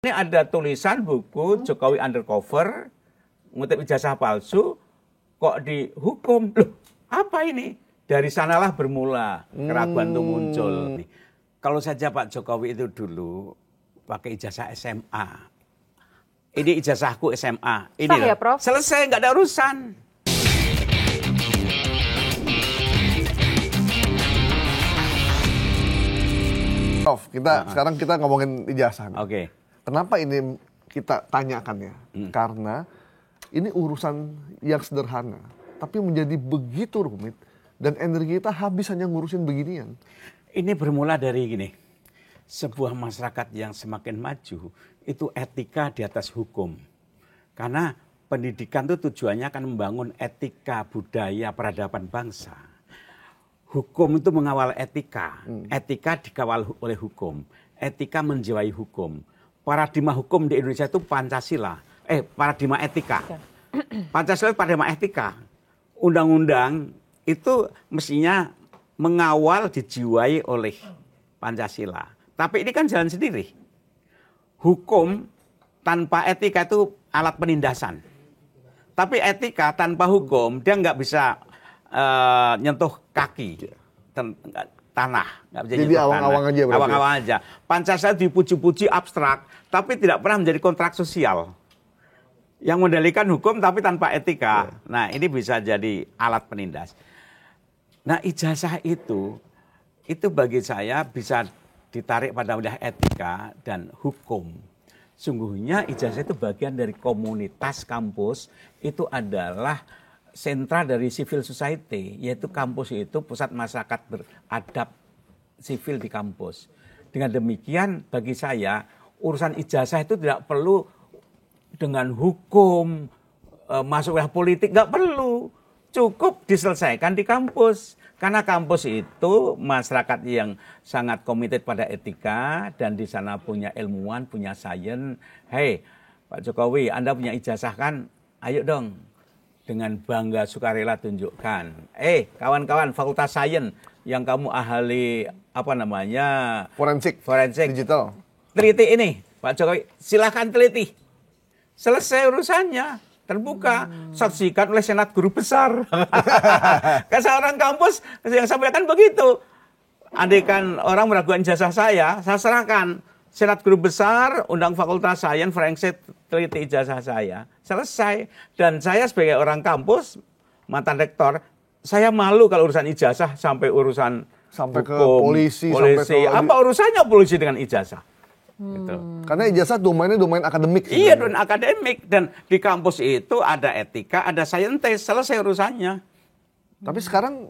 Ini ada tulisan buku Jokowi Undercover, ngutip ijazah palsu, kok dihukum. Loh, apa ini? Dari sanalah bermula keraguan itu muncul. Kalau saja Pak Jokowi itu dulu pakai ijazah SMA. Ini ijazahku SMA. Ini ya, Prof? Selesai, nggak ada urusan. Prof, sekarang kita ngomongin ijazah. Oke. Kenapa ini kita tanyakan ya? Karena ini urusan yang sederhana, tapi menjadi begitu rumit dan energi kita habis hanya ngurusin beginian. Ini bermula dari gini, sebuah masyarakat yang semakin maju itu etika di atas hukum. Karena pendidikan itu tujuannya akan membangun etika, budaya, peradaban bangsa. Hukum itu mengawal etika, etika dikawal oleh hukum, etika menjiwai hukum. Paradigma hukum di Indonesia itu Pancasila, paradigma etika. Pancasila itu paradigma etika. Undang-undang itu mestinya mengawal dijiwai oleh Pancasila. Tapi ini kan jalan sendiri. Hukum tanpa etika itu alat penindasan. Tapi etika tanpa hukum dia nggak bisa nyentuh kaki tanah. Nggak bisa jadi awang-awang aja berarti. Awang-awang aja. Pancasila dipuji-puji abstrak, tapi tidak pernah menjadi kontrak sosial. Yang mendalikan hukum tapi tanpa etika. Nah, ini bisa jadi alat penindas. Nah, ijazah itu bagi saya bisa ditarik pada wilayah etika dan hukum. Sungguhnya ijazah itu bagian dari komunitas kampus, itu adalah sentra dari civil society, yaitu kampus itu pusat masyarakat beradab sivil di kampus. Dengan demikian bagi saya urusan ijazah itu tidak perlu dengan hukum, masuk wilayah politik, nggak perlu. Cukup diselesaikan di kampus. Karena kampus itu masyarakat yang sangat komited pada etika dan di sana punya ilmuwan, punya sains. Hei, Pak Jokowi, Anda punya ijazah kan? Ayo dong. Dengan bangga sukarela tunjukkan. Kawan-kawan Fakultas Sains yang kamu ahli forensik digital. Teliti ini, Pak Jokowi, silakan teliti. Selesai urusannya, terbuka, saksikan oleh Senat Guru Besar. Kan seorang kampus yang sampaikan begitu. Andaikan orang meragukan ijazah saya serahkan Senat Guru Besar, undang Fakultas Sains, forensik, teliti ijazah saya. Selesai. Dan saya sebagai orang kampus, mantan rektor, saya malu kalau urusan ijazah sampai urusan sampai hukum, ke polisi. Sampai apa urusannya polisi dengan ijazah? Gitu. Karena ijazah domainnya domain akademik. Iya, domain akademik. Dan di kampus itu ada etika, ada saintis, selesai urusannya. Tapi sekarang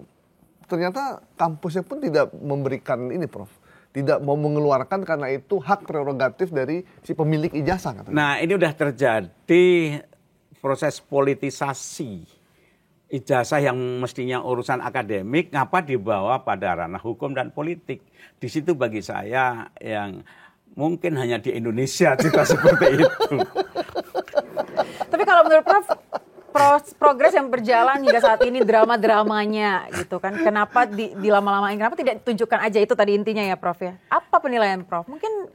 ternyata kampusnya pun tidak memberikan ini, Prof. Tidak mau mengeluarkan karena itu hak prerogatif dari si pemilik ijazah. Katanya. Nah, ini udah terjadi proses politisasi. Ijazah yang mestinya urusan akademik, ngapa dibawa pada ranah hukum dan politik. Di situ bagi saya yang mungkin hanya di Indonesia juga seperti itu. Tapi kalau menurut Prof, progres yang berjalan hingga saat ini, drama-dramanya gitu kan, kenapa dilama-lamain, kenapa tidak ditunjukkan aja, itu tadi intinya ya Prof ya. Apa penilaian Prof? Mungkin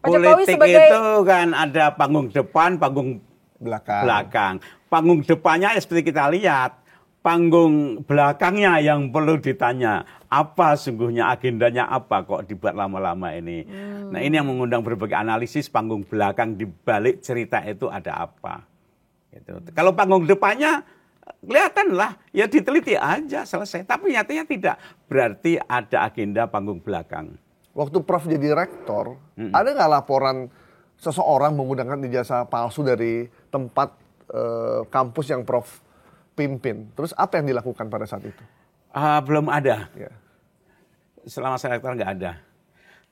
Pak Jokowi sebagai... itu kan ada panggung depan, panggung belakang. Panggung depannya seperti kita lihat, panggung belakangnya yang perlu ditanya. Apa sungguhnya agendanya apa kok dibuat lama-lama ini. Nah, ini yang mengundang berbagai analisis panggung belakang di balik cerita itu ada apa. Gitu. Kalau panggung depannya kelihatanlah ya diteliti aja selesai. Tapi nyatanya tidak. Berarti ada agenda panggung belakang. Waktu Prof jadi rektor, ada nggak laporan seseorang menggunakan ijazah palsu dari tempat kampus yang Prof pimpin? Terus apa yang dilakukan pada saat itu? Belum ada. Ya. Selama saya rektor nggak ada.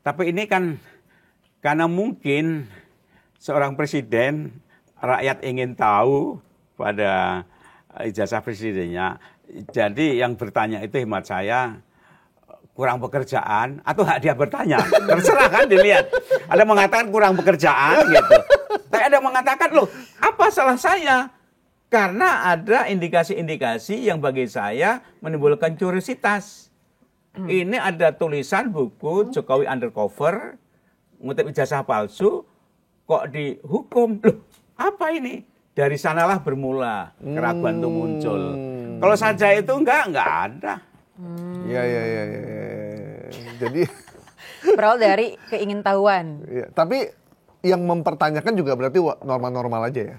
Tapi ini kan karena mungkin seorang presiden, rakyat ingin tahu pada ijazah presidennya. Jadi yang bertanya itu hemat saya kurang pekerjaan atau hak dia bertanya. Terserah kan dilihat. Ada mengatakan kurang pekerjaan gitu. Tapi ada mengatakan loh apa salah saya? Karena ada indikasi-indikasi yang bagi saya menimbulkan kuriositas. Ini ada tulisan buku Jokowi Undercover, ngutip ijazah palsu, kok dihukum. Loh, apa ini? Dari sanalah bermula keraguan itu muncul. Kalau saja itu enggak ada. Iya. Jadi berawal dari keingintahuan. ya, tapi yang mempertanyakan juga berarti normal-normal aja ya.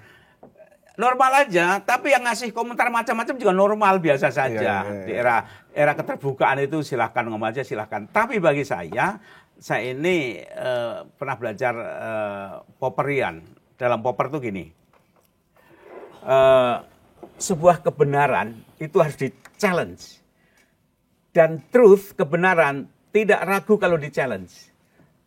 Normal aja, tapi yang ngasih komentar macam-macam juga normal biasa saja. Iya. Di era keterbukaan itu silahkan ngomong aja, silahkan. Tapi bagi saya ini pernah belajar Popperian. Dalam Popper tuh gini, sebuah kebenaran itu harus di-challenge. Dan truth, kebenaran, tidak ragu kalau di-challenge.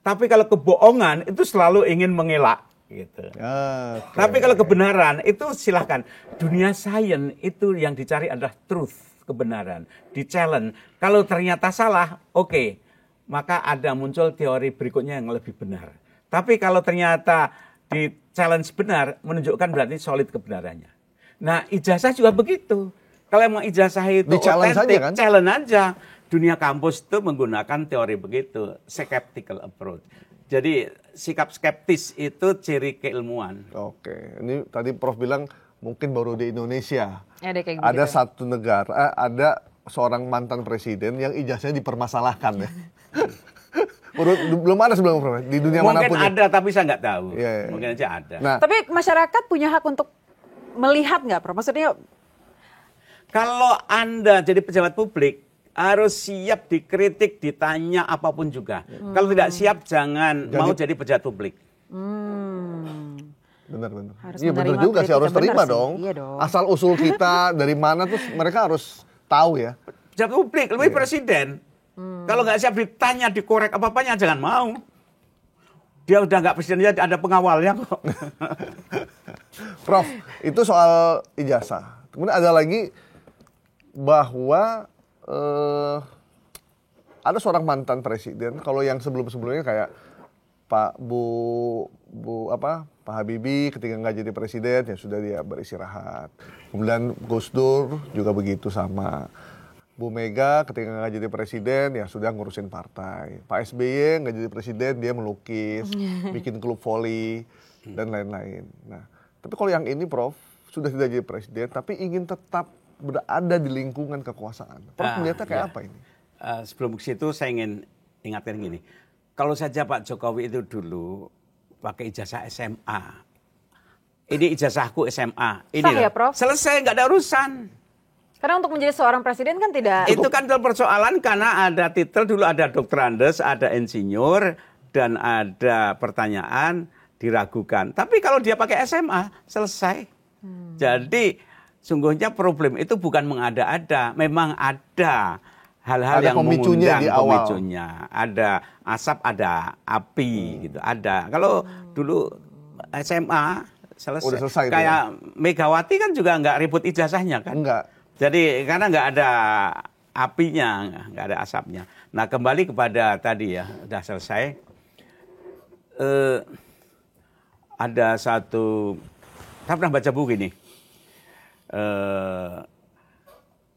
Tapi kalau kebohongan itu selalu ingin mengelak. Gitu. Okay. Tapi kalau kebenaran itu silahkan. Dunia sains itu yang dicari adalah truth, kebenaran. Di-challenge. Kalau ternyata salah, oke. Maka ada muncul teori berikutnya yang lebih benar. Tapi kalau ternyata di-challenge benar, menunjukkan berarti solid kebenarannya. Nah, ijazah juga begitu. Kalau emang ijazah itu otentik, kan? Challenge aja. Dunia kampus itu menggunakan teori begitu, skeptical approach. Jadi sikap skeptis itu ciri keilmuan. Oke, ini tadi Prof bilang mungkin baru di Indonesia. Ada satu negara, ada seorang mantan presiden yang ijazahnya dipermasalahkan ya. Belum ada sebelum Prof, di dunia mungkin manapun. Mungkin ada, tapi saya nggak tahu. Iya. Mungkin aja ada. Nah, tapi masyarakat punya hak untuk melihat nggak, Prof? Maksudnya, kalau Anda jadi pejabat publik, harus siap dikritik, ditanya apapun juga. Kalau tidak siap, jangan mau jadi pejabat publik. Benar. Harus Iya benar menerima juga sih, harus kritik, terima benar sih. dong. Iya dong. Asal usul kita dari mana tuh mereka harus tahu ya. Pejabat publik, lebih presiden. Kalau nggak siap ditanya, dikorek apa-apanya, jangan mau. Dia udah nggak presiden, dia ada pengawalnya kok. Prof, itu soal ijazah. Kemudian ada lagi bahwa ada seorang mantan presiden, kalau yang sebelum-sebelumnya kayak Pak Habibie ketika nggak jadi presiden ya sudah dia beristirahat. Kemudian Gus Dur juga begitu sama. Bu Mega ketika nggak jadi presiden ya sudah ngurusin partai. Pak SBY nggak jadi presiden dia melukis, bikin klub voli dan lain-lain. Nah, tapi kalau yang ini Prof sudah tidak jadi presiden tapi ingin tetap berada di lingkungan kekuasaan. Prof melihatnya kayak apa ini? Sebelum ke situ saya ingin ingatkan gini. Kalau saja Pak Jokowi itu dulu pakai ijazah SMA. Ini ijazahku SMA. Ini sah ya, Prof? Selesai, nggak ada urusan. Karena untuk menjadi seorang presiden kan tidak... Itu kan persoalan karena ada titel, dulu ada Dr. Andes, ada insinyur, dan ada pertanyaan diragukan. Tapi kalau dia pakai SMA, selesai. Jadi sungguhnya problem itu bukan mengada-ada, memang ada hal-hal yang mengundang pemicunya. Ada asap, ada api, gitu. Ada. Kalau dulu SMA selesai kayak ya? Megawati kan juga nggak ribut ijazahnya kan? Enggak. Jadi karena nggak ada apinya, nggak ada asapnya. Nah kembali kepada tadi ya, udah selesai. Ada satu, saya pernah baca buku ini.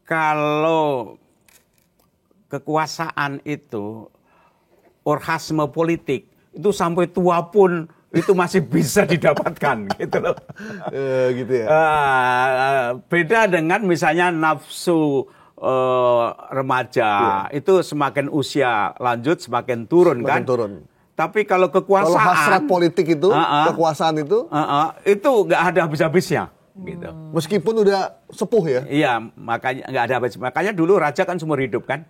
Kalau kekuasaan itu orgasme politik itu sampai tua pun itu masih bisa didapatkan gitu loh. Gitu ya. Beda dengan misalnya nafsu remaja itu semakin usia lanjut semakin turun kan. Turun. Tapi kalau kekuasaan, kalau hasrat politik itu, kekuasaan itu nggak ada habis-habisnya. Gitu. Meskipun udah sepuh ya. Iya, makanya nggak ada habis. Makanya dulu raja kan seumur hidup kan.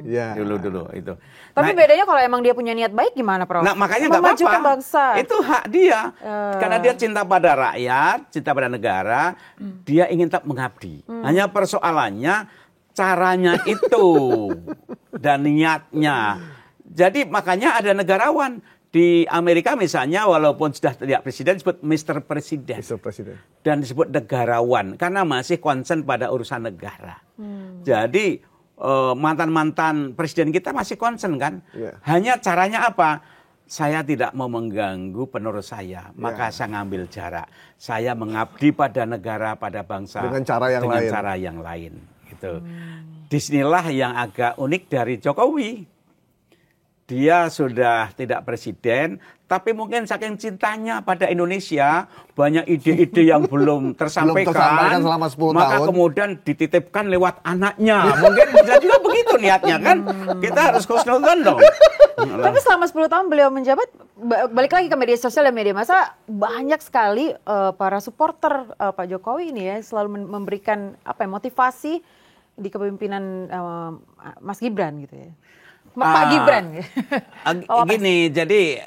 Ya. Dulu itu. Tapi bedanya kalau emang dia punya niat baik gimana, Prof? Nah, makanya nggak apa-apa. Bangsa. Itu hak dia. Karena dia cinta pada rakyat, cinta pada negara, dia ingin tetap mengabdi. Hanya persoalannya caranya itu dan niatnya. Jadi makanya ada negarawan di Amerika misalnya, walaupun sudah tidak presiden disebut Mr. Presiden. Mr. Presiden. Dan disebut negarawan karena masih concern pada urusan negara. Jadi mantan-mantan presiden kita masih concern kan? Yeah. Hanya caranya apa? Saya tidak mau mengganggu penerus saya, maka saya ngambil jarak. Saya mengabdi pada negara, pada bangsa dengan cara yang lain. Gitu. Disinilah yang agak unik dari Jokowi. dia sudah tidak presiden, tapi mungkin saking cintanya pada Indonesia, banyak ide-ide yang belum tersampaikan selama 10 maka tahun. kemudian dititipkan lewat anaknya. Mungkin bisa juga begitu niatnya kan. Kita harus husnuzon dong. Tapi selama 10 tahun beliau menjabat, balik lagi ke media sosial dan media massa, banyak sekali para supporter Pak Jokowi ini ya selalu memberikan motivasi di kepemimpinan Mas Gibran gitu ya. Pak Gibran. Gini, jadi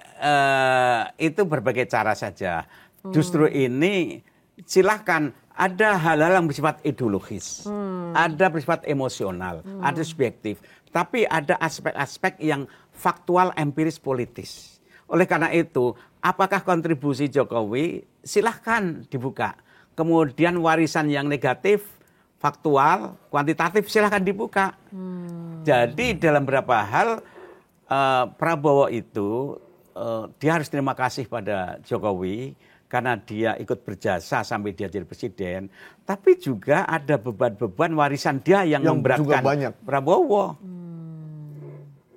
itu berbagai cara saja. Justru ini silahkan ada hal-hal yang bersifat ideologis, ada bersifat emosional, ada subjektif. Tapi ada aspek-aspek yang faktual, empiris, politis. Oleh karena itu, apakah kontribusi Jokowi silahkan dibuka. Kemudian warisan yang negatif, faktual, kuantitatif silahkan dibuka. Jadi dalam beberapa hal Prabowo itu dia harus terima kasih pada Jokowi karena dia ikut berjasa sampai dia jadi presiden. Tapi juga ada beban-beban warisan dia yang memberatkan Prabowo.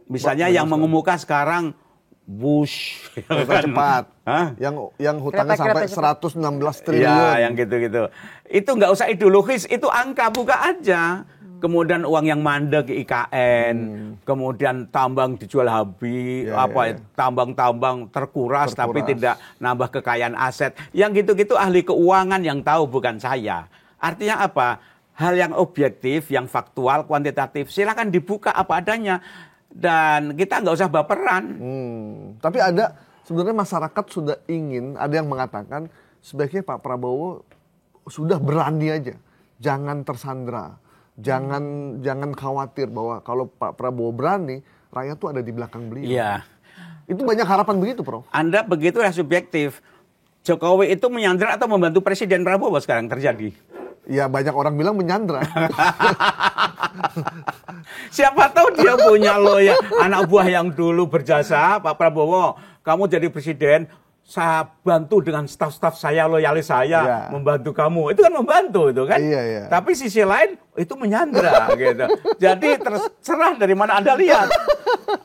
Misalnya yang mengemuka sekarang Bush, kereta cepat, yang hutangnya sampai 116 triliun. Ya, yang gitu-gitu. Itu nggak usah ideologis, itu angka buka aja. Kemudian uang yang mandek IKN, kemudian tambang dijual habis, tambang-tambang terkuras tapi tidak nambah kekayaan aset. Yang gitu-gitu ahli keuangan yang tahu, bukan saya. Artinya apa? Hal yang objektif, yang faktual, kuantitatif, silakan dibuka apa adanya. Dan kita nggak usah baperan. Tapi ada sebenarnya masyarakat sudah ingin, ada yang mengatakan sebaiknya Pak Prabowo sudah berani aja, jangan tersandra, jangan khawatir bahwa kalau Pak Prabowo berani, rakyat tuh ada di belakang beliau. Iya. Itu banyak harapan begitu, Prof. Anda begitulah subjektif. Jokowi itu menyandra atau membantu Presiden Prabowo sekarang terjadi? Ya banyak orang bilang menyandra. Siapa tahu dia punya loya anak buah yang dulu berjasa, Pak Prabowo, kamu jadi presiden, saya bantu dengan staf-staf saya, loyalis saya, membantu kamu. Itu kan membantu itu kan. Iya. Tapi sisi lain itu menyandra gitu. Jadi terserah dari mana Anda lihat.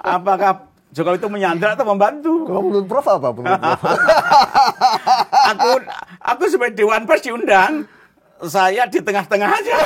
Apakah Jokowi itu menyandra atau membantu? Kalau menurut Prof apa? Aku sebagai Dewan Pers diundang, saya di tengah-tengah aja.